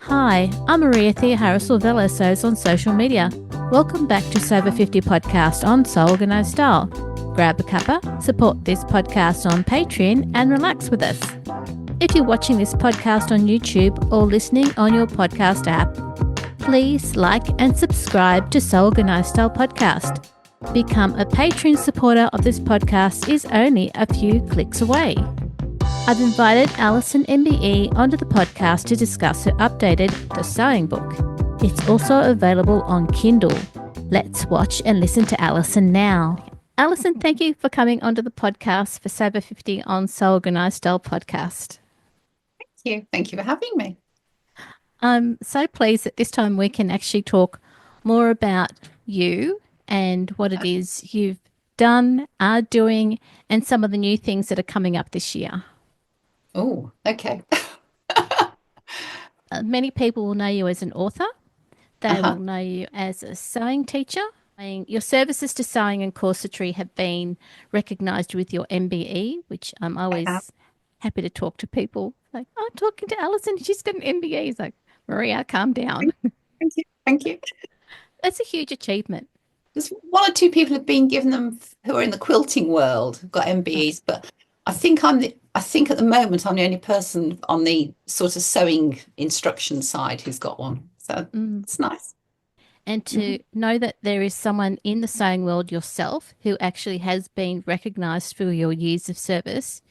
Hi, I'm Maria Thea Harris or Velo Sews on social media. Welcome back to Sober 50 podcast on Sew Organised Style. Grab a cuppa, support this podcast on Patreon and relax with us. If you're watching this podcast on YouTube or listening on your podcast app, please like and subscribe to Sew Organised Style podcast. Become a Patreon supporter of this podcast is only a few clicks away. I've invited Alison MBE onto the podcast to discuss her updated The Sewing Book. It's also available on Kindle. Let's watch and listen to Alison now. Alison, thank you for coming onto the podcast for Sober 50 on Sew Organised Style podcast. Thank you. Thank you for having me. I'm so pleased that this time we can actually talk more about you and what it is you've done, are doing, and some of the new things that are coming up this year. Oh, okay. Many people will know you as an author. They will know you as a sewing teacher. Your services to sewing and corsetry have been recognised with your MBE, which I'm always happy to talk to people. Like, I'm talking to Alison, she's got an MBE. It's like, Maria, calm down. Thank you. Thank you. That's a huge achievement. There's one or two people have been given them who are in the quilting world, who've got MBEs, but I think at the moment I'm the only person on the sort of sewing instruction side who's got one. So it's nice. And to know that there is someone in the sewing world yourself who actually has been recognised for your years of service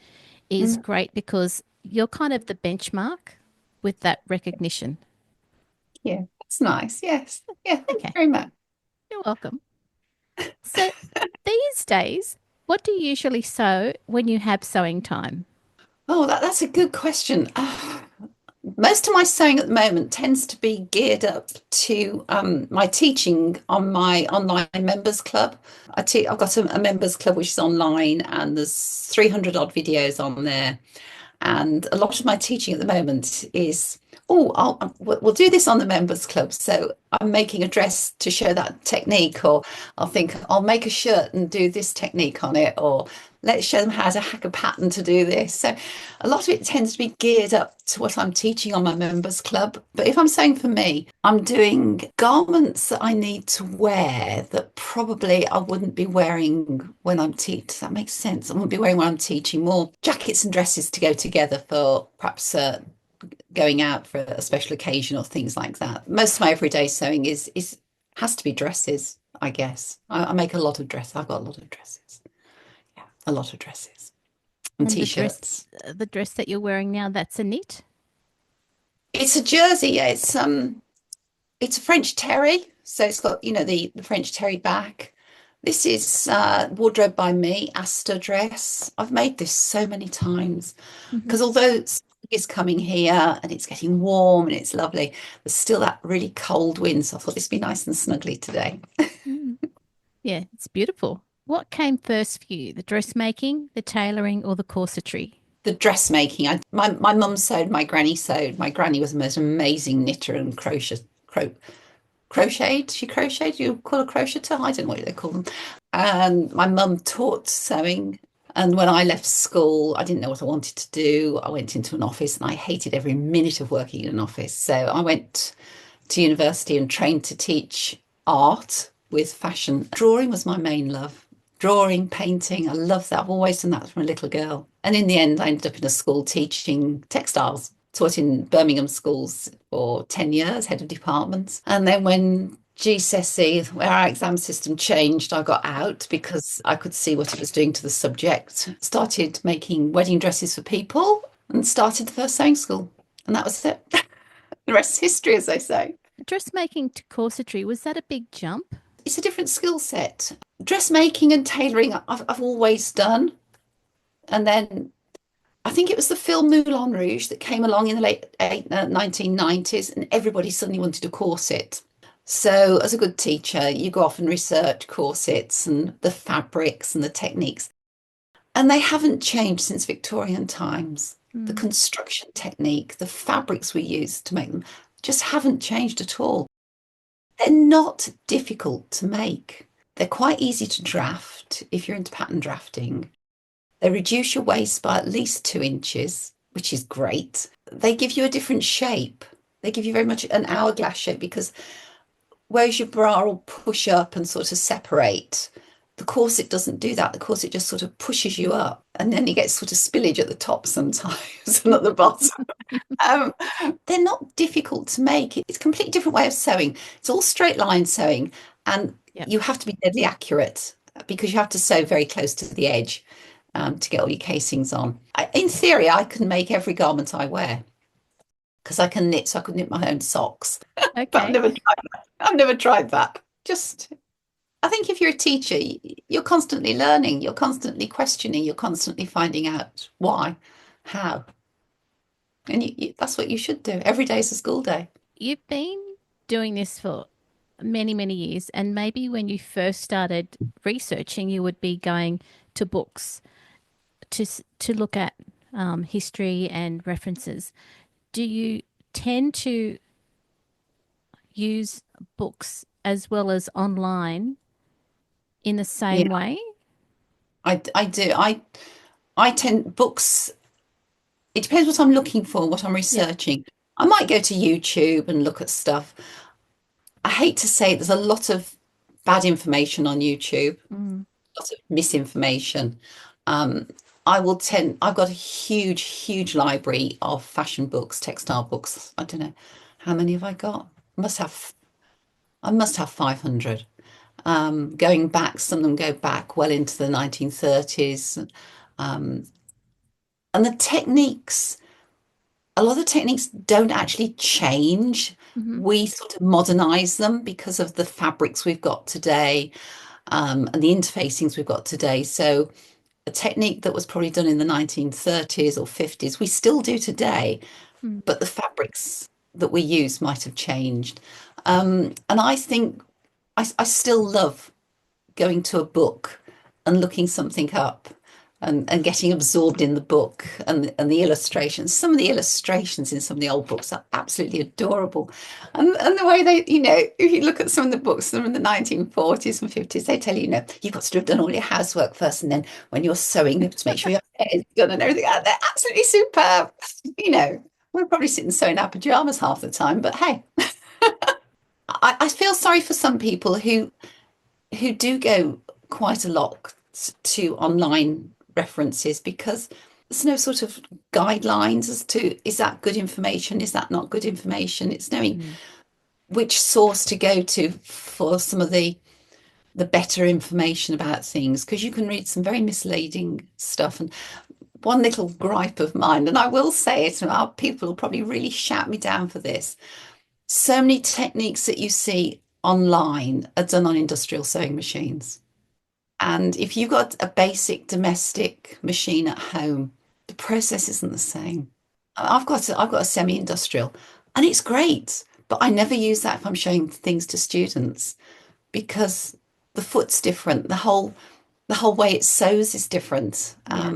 is great, because you're kind of the benchmark with that recognition. Yeah, that's nice. Yes. Yeah, thank you very much. You're welcome. So these days, what do you usually sew when you have sewing time? Oh, that's a good question. Most of my sewing at the moment tends to be geared up to my teaching on my online members club. I've got a members club which is online, and there's 300 odd videos on there. And a lot of my teaching at the moment is, we'll do this on the members club. So I'm making a dress to show that technique, or I'll think I'll make a shirt and do this technique on it, or let's show them how to hack a pattern to do this. So a lot of it tends to be geared up to what I'm teaching on my members club. But if I'm saying for me, I'm doing garments that I need to wear that probably I wouldn't be wearing when I'm teaching. Does that make sense? I wouldn't be wearing when I'm teaching. More jackets and dresses to go together for perhaps going out for a special occasion or things like that. Most of my everyday sewing has to be dresses, I guess. I make a lot of dresses. I've got a lot of dresses. Yeah, a lot of dresses and t-shirts. The dress that you're wearing now, that's a knit? It's a jersey. Yeah, it's a French terry, so it's got the French terry back. This is wardrobe by me, Asta dress. I've made this so many times because although is coming here and it's getting warm and it's lovely, there's still that really cold wind, so I thought this would be nice and snuggly today. Yeah, it's beautiful. What came first for you, the dressmaking, the tailoring, or the corsetry? The dressmaking. My mum sewed, my granny sewed. My granny was the most amazing knitter and crocheted. She crocheted. You call a crocheter? I don't know what they call them. And my mum taught sewing. And when I left school, I didn't know what I wanted to do. I went into an office and I hated every minute of working in an office. So I went to university and trained to teach art with fashion. Drawing was my main love. Drawing, painting, I love that. I've always done that from a little girl. And in the end, I ended up in a school teaching textiles. Taught in Birmingham schools for 10 years, head of departments. And then when GCSE, where our exam system changed, I got out because I could see what it was doing to the subject. Started making wedding dresses for people and started the first sewing school. And that was it. The rest is history, as they say. Dressmaking to corsetry, was that a big jump? It's a different skill set. Dressmaking and tailoring I've always done. And then I think it was the film Moulin Rouge that came along in the late 1990s, and everybody suddenly wanted a corset. So as a good teacher, you go off and research corsets and the fabrics and the techniques. And they haven't changed since Victorian times. The construction technique, the fabrics we use to make them just haven't changed at all. They're not difficult to make. They're quite easy to draft if you're into pattern drafting. They reduce your waist by at least 2 inches, which is great. They give you a different shape. They give you very much an hourglass shape because whereas your bra will push up and sort of separate, the corset doesn't do that. The corset just sort of pushes you up, and then you get sort of spillage at the top sometimes and at the bottom. Um, they're not difficult to make. It's a completely different way of sewing. It's all straight line sewing, and Yep. you have to be deadly accurate because you have to sew very close to the edge to get all your casings on. In theory, I can make every garment I wear because I can knit, so I could knit my own socks. But I've Okay. never tried that. I've never tried that. Just, I think if you're a teacher, you're constantly learning, you're constantly questioning, you're constantly finding out why, how. And that's what you should do. Every day is a school day. You've been doing this for many, many years, and maybe when you first started researching, you would be going to books to look at history and references. Do you tend to use books as well as online in the Yeah, same way? I do. I tend books. It depends what I'm looking for, what I'm Yep. researching. I might go to YouTube and look at stuff. I hate to say there's a lot of bad information on YouTube, Mm. lots of misinformation. Um, I've got a huge, huge library of fashion books, textile books. I don't know how many have I got? I must have 500. Going back, some of them go back well into the 1930s. Um, and the techniques, a lot of the techniques don't actually change. Hmm. We sort of modernize them because of the fabrics we've got today, and the interfacings we've got today. So a technique that was probably done in the 1930s or 50s, we still do today, Mm. but the fabrics that we use might have changed. And I think I still love going to a book and looking something up and getting absorbed in the book and the illustrations. Some of the illustrations in some of the old books are absolutely adorable. And the way they, if you look at some of the books from the 1940s and 50s, they tell you, you've got to have done all your housework first. And then when you're sewing, you have to make sure your hair is done and everything. They're absolutely superb. We're probably sitting sewing our pajamas half the time, but hey, I feel sorry for some people who do go quite a lot to online references because there's no sort of guidelines as to is that good information, is that not good information. It's knowing Mm. which source to go to for some of the better information about things because you can read some very misleading stuff. And one little gripe of mine, and I will say it, and our people will probably really shout me down for this. So many techniques that you see online are done on industrial sewing machines. And if you've got a basic domestic machine at home, the process isn't the same. I've got a semi-industrial and it's great, but I never use that if I'm showing things to students because the foot's different. The whole way it sews is different. Yeah.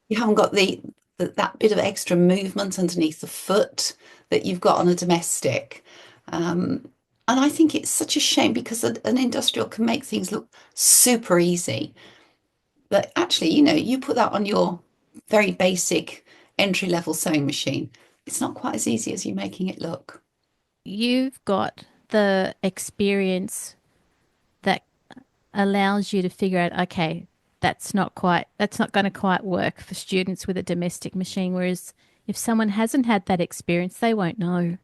You haven't got that bit of extra movement underneath the foot that you've got on a domestic. Um, and I think it's such a shame because an industrial can make things look super easy. But actually, you put that on your very basic entry level sewing machine, it's not quite as easy as you making it look. You've got the experience that allows you to figure out, okay, that's not going to quite work for students with a domestic machine. Whereas if someone hasn't had that experience, they won't know.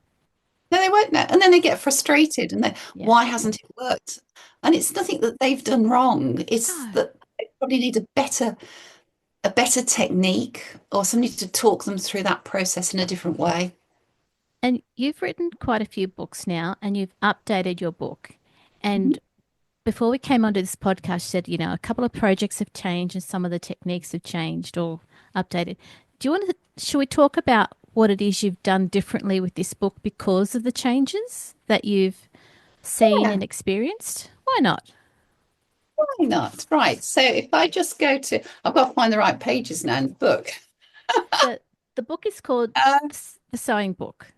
No, they won't know. And then they get frustrated and then Yeah. why hasn't it worked? And it's nothing that they've done wrong. It's No. that they probably need a better technique or somebody to talk them through that process in a different way. And you've written quite a few books now, and you've updated your book. Mhm. And before we came onto this podcast, you said, a couple of projects have changed and some of the techniques have changed or updated. Do you want to, should we talk about what it is you've done differently with this book because of the changes that you've seen Yeah, and experienced? Why not? why not? Right. So if I just I've got to find the right pages now in the book. The the book is called Uh, The Sewing Book.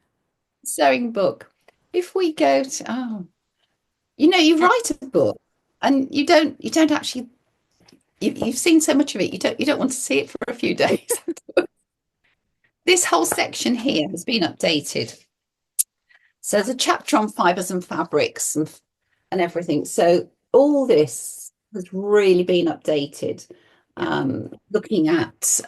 Sewing book. If we go to, you And write a book and you don't actually, you've seen so much of it, you don't want to see it for a few days. This whole section here has been updated. So there's a chapter on fibres and fabrics and everything. So all this has really been updated, looking at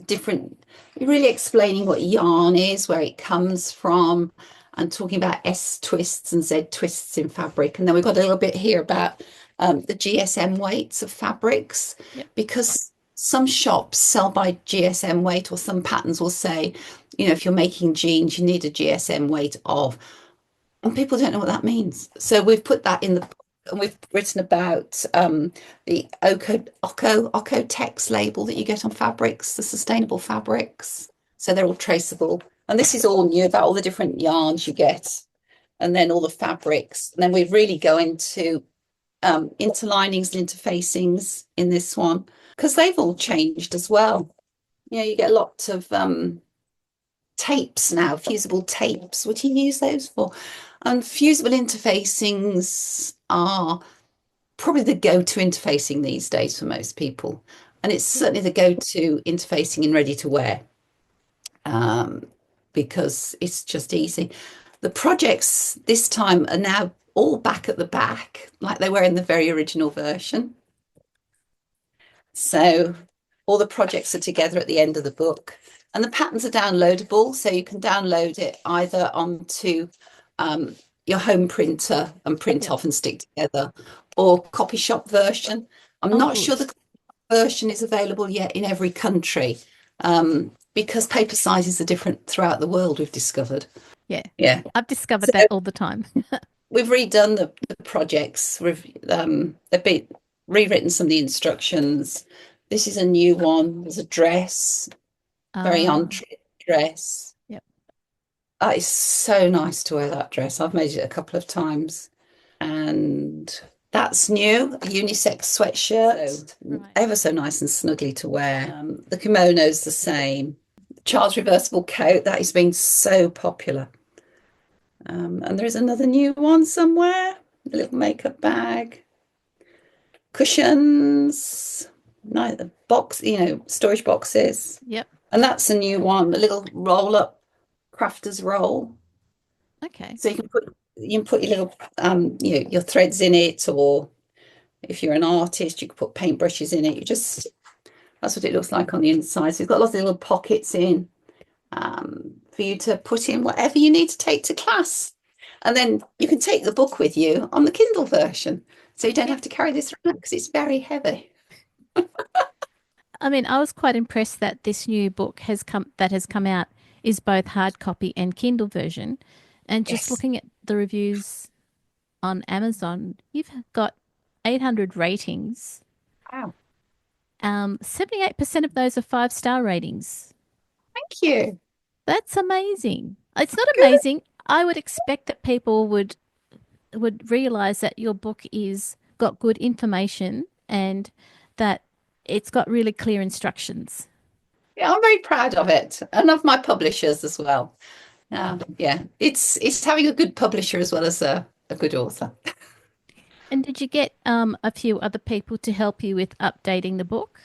different, really explaining what yarn is, where it comes from, and talking about S twists and Z twists in fabric. And then we've got a little bit here about the GSM weights of fabrics, because some shops sell by GSM weight, or some patterns will say, if you're making jeans, you need a GSM weight of, and people don't know what that means. So we've put that in the book, and we've written about the Oco-Tex label that you get on fabrics, the sustainable fabrics. So they're all traceable. And this is all new about all the different yarns you get, and then all the fabrics. And then we really go into interlinings and interfacings in this one, because they've all changed as well. You get lots of tapes now, fusible tapes. What do you use those for? And fusible interfacings are probably the go-to interfacing these days for most people. And it's certainly the go-to interfacing in ready to wear, because it's just easy. The projects this time are now all back at the back, like they were in the very original version. So all the projects are together at the end of the book, and the patterns are downloadable. So you can download it either onto your home printer and print off and stick together, or copy shop version. I'm not sure the version is available yet in every country, because paper sizes are different throughout the world, we've discovered. Yeah. I've discovered that all the time. We've redone the projects. They've been rewritten some of the instructions. This is a new one. There's a dress, very on-trend dress. Yep. It's so nice to wear that dress. I've made it a couple of times. And that's new, a unisex sweatshirt, ever so nice and snuggly to wear. The kimono's the same. The child's reversible coat, that has been so popular. And there is another new one somewhere, a little makeup bag. Cushions, box, storage boxes. Yep. And that's a new one, a little roll-up crafter's roll. Okay. So you can put your little your threads in it, or if you're an artist, you can put paintbrushes in it. That's what it looks like on the inside. So you've got lots of little pockets in, for you to put in whatever you need to take to class. And then you can take the book with you on the Kindle version, so you don't have to carry this around, because it's very heavy. I mean, I was quite impressed that this new book has come out is both hard copy and Kindle version. And just looking at the reviews on Amazon, you've got 800 ratings. Wow. 78% of those are 5-star ratings. Thank you. That's amazing. It's not amazing. I would expect that people would realize that your book is got good information and that it's got really clear instructions. Yeah, I'm very proud of it, and of my publishers as well. It's having a good publisher as well as a good author. And did you get a few other people to help you with updating the book?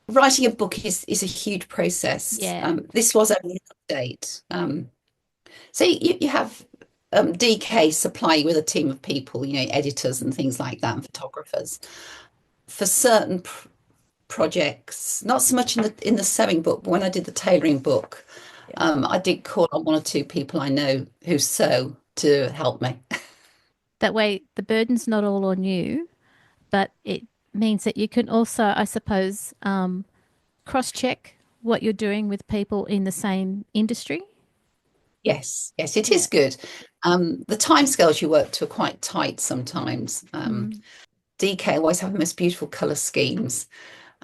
Writing a book is a huge process. Yeah. This was only an update. So you have DK supply you with a team of people, editors and things like that, and photographers. For certain projects, not so much in the sewing book, but when I did the tailoring book, I did call on 1 or 2 people I know who sew to help me. That way the burden's not all on you, but it means that you can also, I suppose, cross-check what you're doing with people in the same industry. Yes, it is good. The timescales you work to are quite tight sometimes. DK always have the most beautiful colour schemes.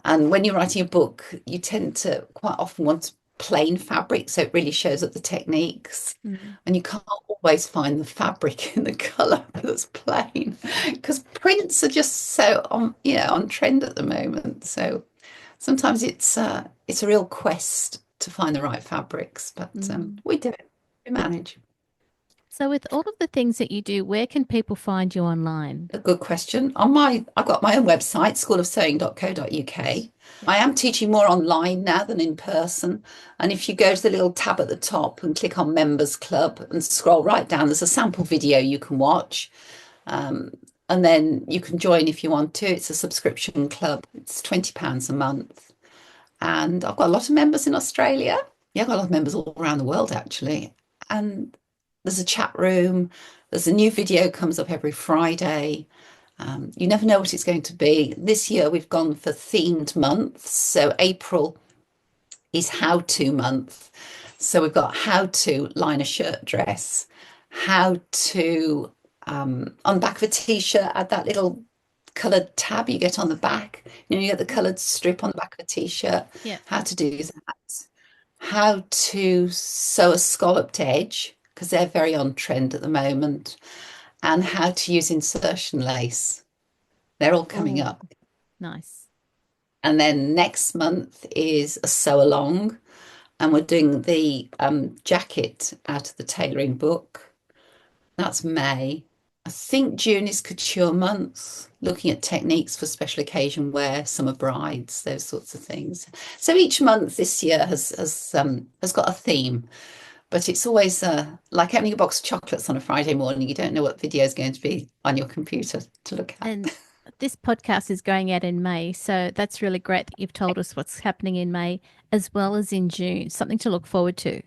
And when you're writing a book, you tend to quite often want plain fabric, so it really shows up the techniques. And you can't always find the fabric in the colour that's plain, because prints are just so on trend at the moment. So sometimes it's a real quest to find the right fabrics, but we do it. We manage. So, with all of the things that you do, where can people find you online? A good question. I've got my own website, schoolofsewing.co.uk. Yep. I am teaching more online now than in person. And if you go to the little tab at the top and click on Members Club and scroll right down, there's a sample video you can watch. Um, and then you can join if you want to. It's a subscription club. It's £20 a month. And I've got a lot of members in Australia. Yeah, I've got a lot of members all around the world, actually. And there's a chat room. There's a new video comes up every Friday. You never know what it's going to be. This year we've gone for themed months. So April is how to month. So we've got how to line a shirt dress, how to on the back of a t-shirt add that little coloured tab you get on the back. You know, you get the coloured strip on the back of a t-shirt. Yeah. How to do that. How to sew a scalloped edge because they're very on trend at the moment, and how to use insertion lace. They're all coming Oh, up. nice. And then next month is a sew along, and we're doing the jacket out of the tailoring book. That's May. I think June is couture month, looking at techniques for special occasion wear, summer brides, those sorts of things. So each month this year has got a theme, but it's always like opening a box of chocolates on a Friday morning. You don't know what video is going to be on your computer to look at. And this podcast is going out in May, so that's really great that you've told us what's happening in May as well as in June. Something to look forward to.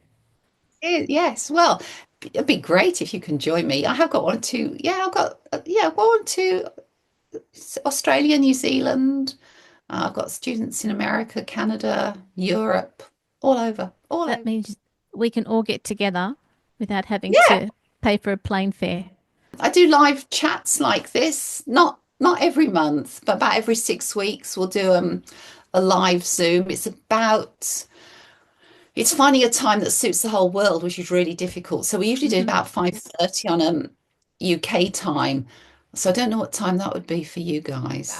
Yes, well, it'd be great if you can join me. I have got one or two. Yeah, I've got one to Australia, New Zealand. I've got students in America, Canada, Europe, all over, all That over. means we can all get together without having Yeah, to pay for a plane fare. I do live chats like this, not every month, but about every 6 weeks we'll do a live Zoom. It's finding a time that suits the whole world, which is really difficult. So we usually do Hmm. about 5:30 on UK time. So I don't know what time that would be for you guys.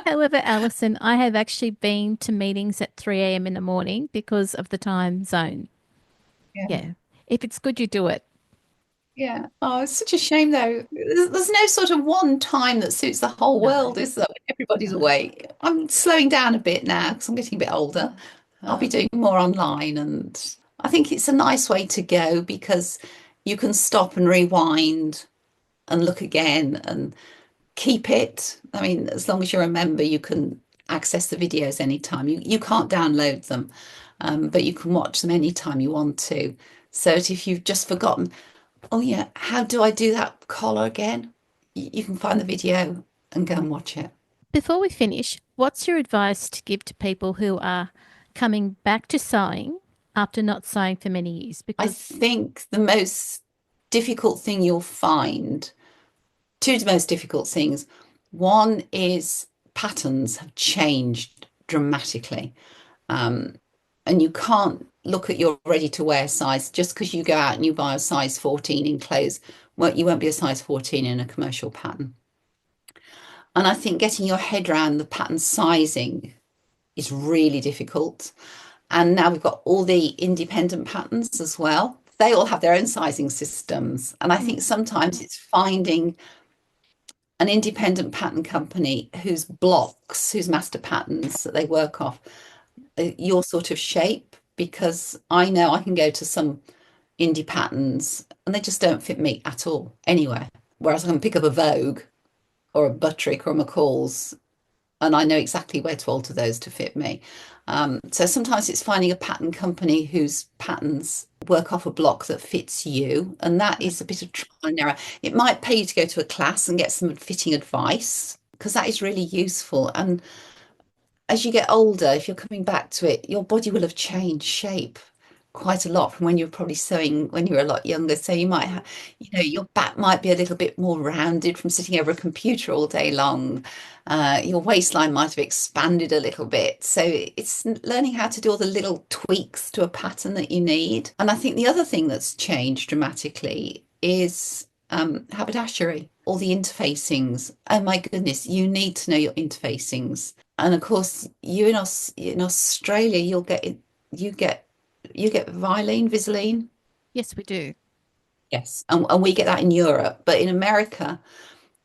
However, Alison, I have actually been to meetings at 3 a.m. in the morning because of the time zone. Yeah. Yeah. If it's good, you do it. Yeah. Oh, it's such a shame though. There's no sort of one time that suits the whole No, world, is there? When everybody's no. awake. I'm slowing down a bit now because I'm getting a bit older. I'll be doing more online, and I think it's a nice way to go because you can stop and rewind and look again and keep it. I mean, as long as you're a member, you can access the videos anytime. You can't download them, but you can watch them anytime you want to. So that if you've just forgotten, oh yeah, how do I do that collar again? You can find the video and go and watch it. Before we finish, what's your advice to give to people who are coming back to sewing after not sewing for many years? I Because think the most difficult thing you'll find, two of the most difficult things, one is patterns have changed dramatically. Um, and you can't look at your ready to wear size just because you go out and you buy a size 14 in clothes. Well, you won't be a size 14 in a commercial pattern. And I think getting your head around the pattern sizing is really difficult. And now we've got all the independent patterns as well. They all have their own sizing systems. And I think mm, sometimes it's finding an independent pattern company whose blocks, whose master patterns that they work off, your sort of shape. Because I know I can go to some indie patterns and they just don't fit me at all anywhere. Whereas I can pick up a Vogue or a Buttrick or a McCall's and I know exactly where to alter those to fit me. So sometimes it's finding a pattern company whose patterns work off a block that fits you, and that is a bit of trial and error. It might pay you to go to a class and get some fitting advice because that is really useful. And as you get older, if you're coming back to it, your body will have changed shape quite a lot from when you were probably sewing when you were a lot younger. So you might have, your back might be a little bit more rounded from sitting over a computer all day long. Your waistline might have expanded a little bit. So it's learning how to do all the little tweaks to a pattern that you need. And I think the other thing that's changed dramatically is haberdashery, all the interfacings. Oh my goodness, you need to know your interfacings. And of course, in Australia, you get Visaline. yes, we do. Yes, and we get that in Europe, but in America,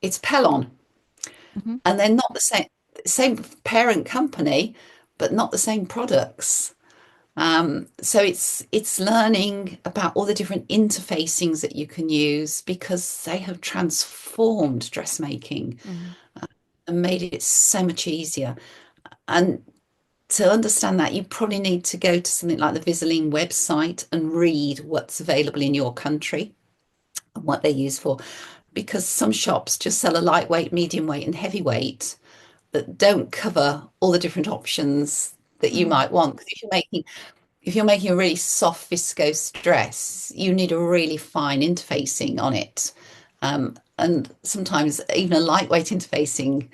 it's Pellon, Hmm. and they're not the same parent company, but not the same products. So it's learning about all the different interfacings that you can use because they have transformed dressmaking Mm. and made it so much easier. And to understand that, you probably need to go to something like the Visaline website and read what's available in your country and what they're used for. Because some shops just sell a lightweight, medium weight, and heavyweight that don't cover all the different options that you Mm. might want. Because if you're making a really soft viscose dress, you need a really fine interfacing on it. And sometimes even a lightweight interfacing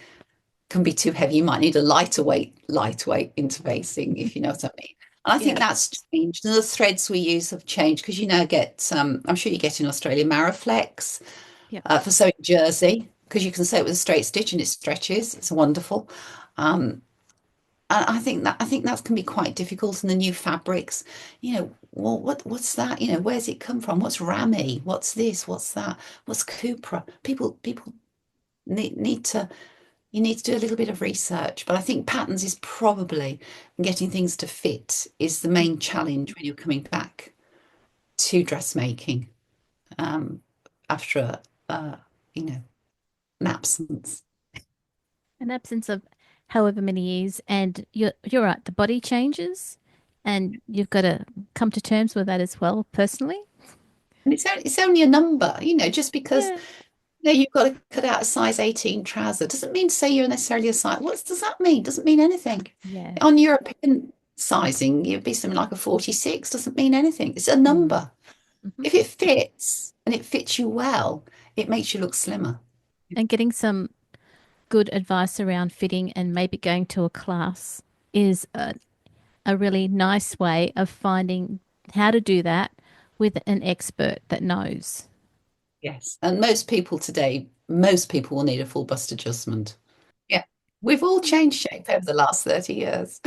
can be too heavy. You might need a lightweight interfacing, if you know what I mean. And I think Yeah. that's changed. And the threads we use have changed because you now get, I'm sure you get in Australia, Maraflex Yep. for sewing jersey because you can sew it with a straight stitch and it stretches. It's wonderful. Um, and I think that can be quite difficult. And the new fabrics, well, what's that? Where's it come from? What's Rami? What's this? What's that? What's Cupra? People need to you need to do a little bit of research. But I think patterns is probably getting things to fit is the main challenge when you're coming back to dressmaking um, after you know, an absence. An absence of however many years, and you're right, the body changes, and you've got to come to terms with that as well, personally. And it's only a number, just because Yeah. you've got to cut out a size 18 trouser doesn't mean to say you're necessarily a size. What does that mean? Doesn't mean anything. Yeah. On European sizing, you'd be something like a 46, doesn't mean anything. It's a Mm. number. Hmm. If it fits and it fits you well, it makes you look slimmer. And getting some good advice around fitting and maybe going to a class is a really nice way of finding how to do that with an expert that knows. Yes. And most people will need a full bust adjustment. Yeah. We've all changed shape over the last 30 years.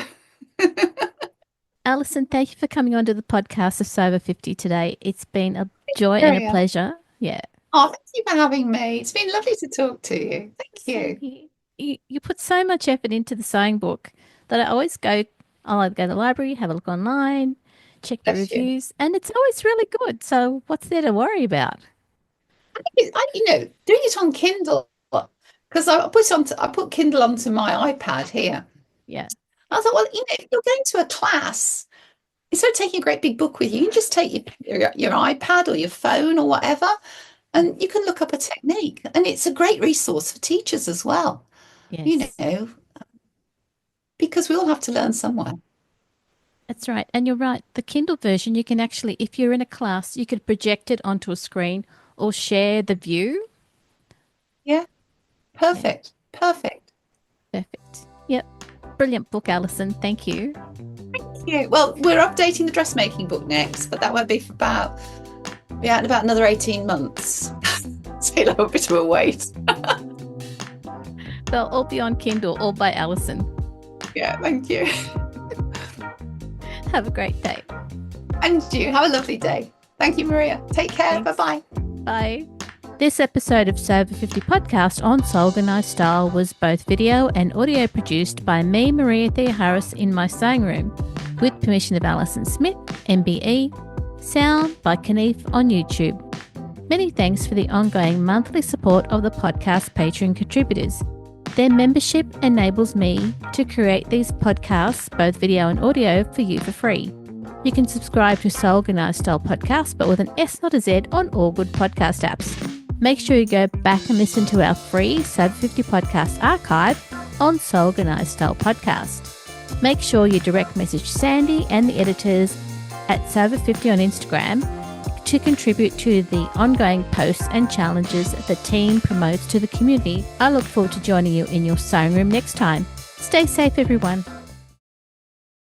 Alison, thank you for coming onto the podcast of Sober 50 today. It's been a joy and a Maria. pleasure. Yeah. Oh, thank you for having me. It's been lovely to talk to you. Thank Same you. here. You put so much effort into the sewing book that I'll either go to the library, have a look online, check the Bless you. reviews, and it's always really good. So what's there to worry about? Doing it on Kindle because I put Kindle onto my iPad here. Yeah. I thought, well, if you're going to a class, instead of taking a great big book with you, you can just take your iPad or your phone or whatever, and you can look up a technique. And it's a great resource for teachers as well, you Yes. know, because we all have to learn somewhere. That's right. And you're right. The Kindle version, you can actually, if you're in a class, you could project it onto a screen or share the view. Yeah, Yeah. perfect. Perfect. Perfect. Yep. Brilliant book, Alison. Thank you. Yeah. Well, we're updating the dressmaking book next, but that won't be be out in about another 18 months. So you'll have a bit of a wait. They'll all be on Kindle, all by Alison. Yeah, thank you. Have a great day. And you have a lovely day. Thank you, Maria. Take care. Thanks. Bye-bye. Bye. This episode of Sober 50 podcast on Soul Organized Style was both video and audio produced by me, Maria Theoharis, in my sewing room, with permission of Alison Smith MBE. Sound by Knief on YouTube. Many thanks for the ongoing monthly support of the podcast Patreon contributors. Their membership enables me to create these podcasts, both video and audio, for you for free. You can subscribe to Soul Organized Style Podcast, but with an S, not a Z, on all good podcast apps. Make sure you go back and listen to our free Sober 50 podcast archive on Soul Organized Style Podcast. Make sure you direct message Sandy and the editors at Sober 50 on Instagram to contribute to the ongoing posts and challenges the team promotes to the community. I look forward to joining you in your sewing room next time. Stay safe, everyone.